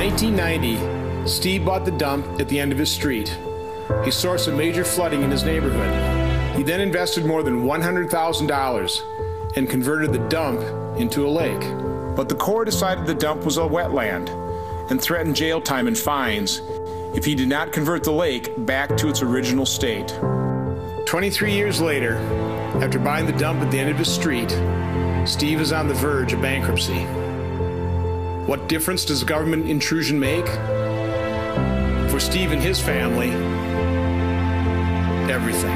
1990, Steve bought the dump at the end of his street, a source of major flooding in his neighborhood. He then invested more than $100,000 and converted the dump into a lake. But the Corps decided the dump was a wetland and threatened jail time and fines if he did not convert the lake back to its original state. 23 years later, after buying the dump at the end of his street, Steve is on the verge of bankruptcy. What difference does government intrusion make? For Steve and his family, everything.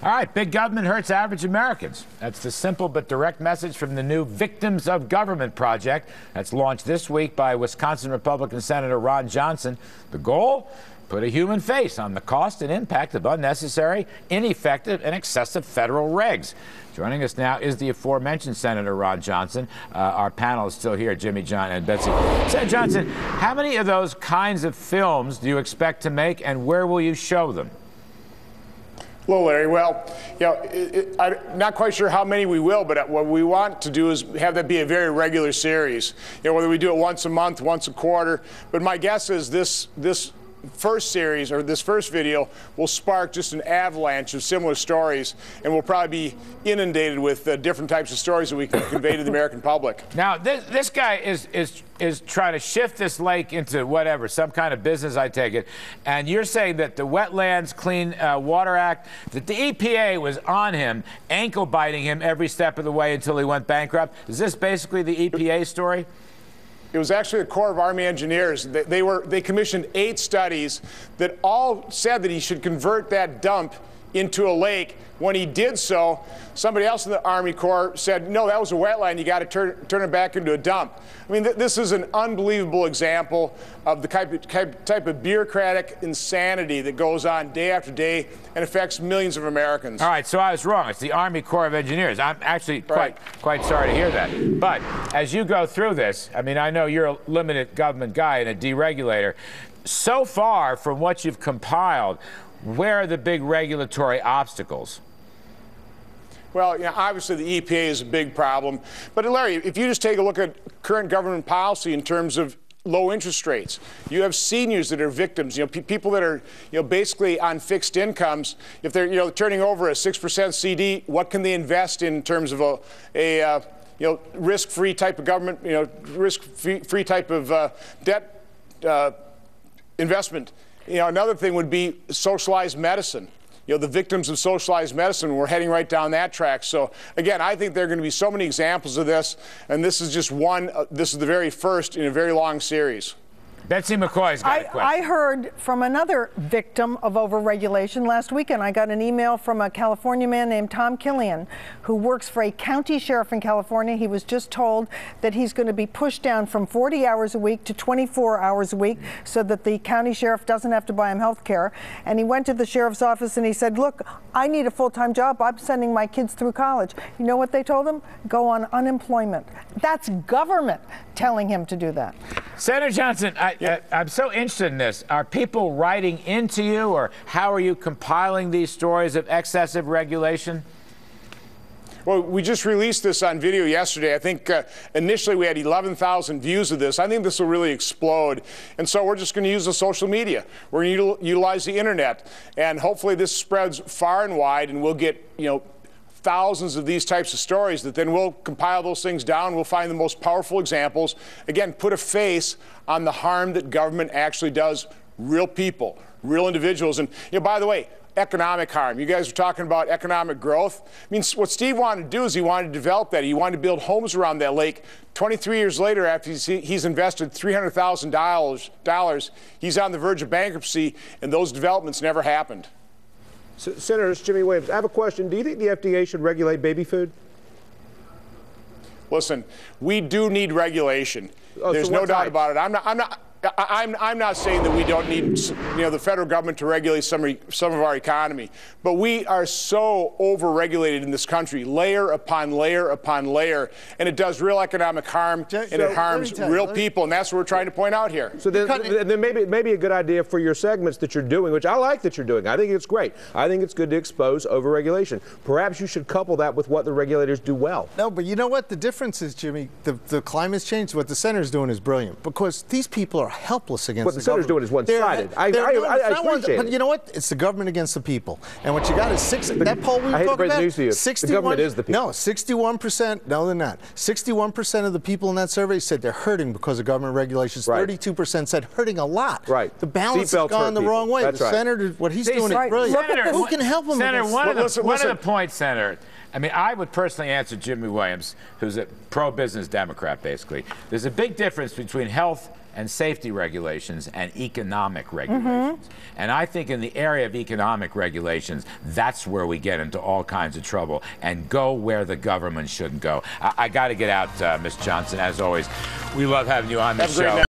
All right, big government hurts average Americans. That's the simple but direct message from the new Victims of Government project that's launched this week by Wisconsin Republican Senator Ron Johnson. The goal? Put a human face on the cost and impact of unnecessary, ineffective, and excessive federal regs. Joining us now is the aforementioned Senator Ron Johnson. Our panel is still here, Jimmy, John, and Betsy. Senator Johnson, how many of those kinds of films do you expect to make, and where will you show them? Hello, Larry. Well, I'm not quite sure how many we will, but what we want to do is have that be a very regular series. Whether we do it once a month, once a quarter. But my guess is this first series, or this first video, will spark just an avalanche of similar stories, and we'll probably be inundated with different types of stories that we can convey to the American public. Now, this guy is trying to shift this lake into whatever, some kind of business, I take it, and you're saying that the Wetlands Clean Water Act, that the EPA was on him, ankle biting him every step of the way until he went bankrupt. Is this basically the EPA story? It was actually the Corps of Army Engineers. They commissioned 8 studies that all said that he should convert that dump into a lake. When he did so, somebody else in the Army Corps said, no, that was a wetland, you got to turn it back into a dump. I mean, this is an unbelievable example of the type of bureaucratic insanity that goes on day after day and affects millions of Americans. All right, so I was wrong. It's the Army Corps of Engineers. I'm actually quite sorry to hear that. But as you go through this, I mean, I know you're a limited government guy and a deregulator. So far from what you've compiled, where are the big regulatory obstacles? Well, obviously the EPA is a big problem. But Larry, if you just take a look at current government policy in terms of low interest rates, you have seniors that are victims, people that are, basically on fixed incomes. If they're, turning over a 6% CD, what can they invest in terms of a risk-free type of government, risk-free type of debt investment? Another thing would be socialized medicine. The victims of socialized medicine, we're heading right down that track. So, again, I think there are going to be so many examples of this, and this is just one. This is the very first in a very long series. Betsy McCoy's got a question. I heard from another victim of overregulation last weekend. I got an email from a California man named Tom Killian, who works for a county sheriff in California. He was just told that he's going to be pushed down from 40 hours a week to 24 hours a week so that the county sheriff doesn't have to buy him health care. And he went to the sheriff's office and he said, look, I need a full-time job. I'm sending my kids through college. You know what they told him? Go on unemployment. That's government telling him to do that. Senator Johnson, I'm so interested in this. Are people writing into you, or how are you compiling these stories of excessive regulation? Well, we just released this on video yesterday. I think initially we had 11,000 views of this. I think this will really explode. And so we're just going to use the social media. We're going to utilize the internet. And hopefully this spreads far and wide, and we'll get, thousands of these types of stories that then we'll compile those things down. We'll find the most powerful examples. Again, put a face on the harm that government actually does real people, real individuals. And, by the way, economic harm. You guys are talking about economic growth. I mean, what Steve wanted to do is he wanted to develop that. He wanted to build homes around that lake. 23 years later, after he's invested $300,000, he's on the verge of bankruptcy, and those developments never happened. Senator, it's Jimmy Williams. I have a question. Do you think the FDA should regulate baby food? Listen, we do need regulation. There's no doubt about it. I'm not. I'm not saying that we don't need, the federal government to regulate some of our economy, but we are so overregulated in this country, layer upon layer upon layer, and it does real economic harm, and it harms real people, and that's what we're trying to point out here. So then maybe a good idea for your segments that you're doing, which I like that you're doing. I think it's great. I think it's good to expose overregulation. Perhaps you should couple that with what the regulators do well. No, but you know what? The difference is, Jimmy, the climate's changed. What the senator's doing is brilliant, because these people are helpless against what the senator's doing is one-sided. I appreciate but you know what? It's the government against the people. And what you got is that poll we were talking about. The government is the people. No, 61%. No, they're not. 61% of the people in that survey said they're hurting because of government regulations. Right. 32% said hurting a lot. Right. The balance has gone the wrong way. That's the right. senator, what he's doing is brilliant. Senator, who can help him? Senator, one of the points, Senator. I mean, I would personally answer Jimmy Williams, who's a pro-business Democrat, basically. There's a big difference between health and safety regulations and economic regulations. And I think in the area of economic regulations, that's where we get into all kinds of trouble and go where the government shouldn't go. I got to get out, Ms. Johnson. As always, we love having you on the show.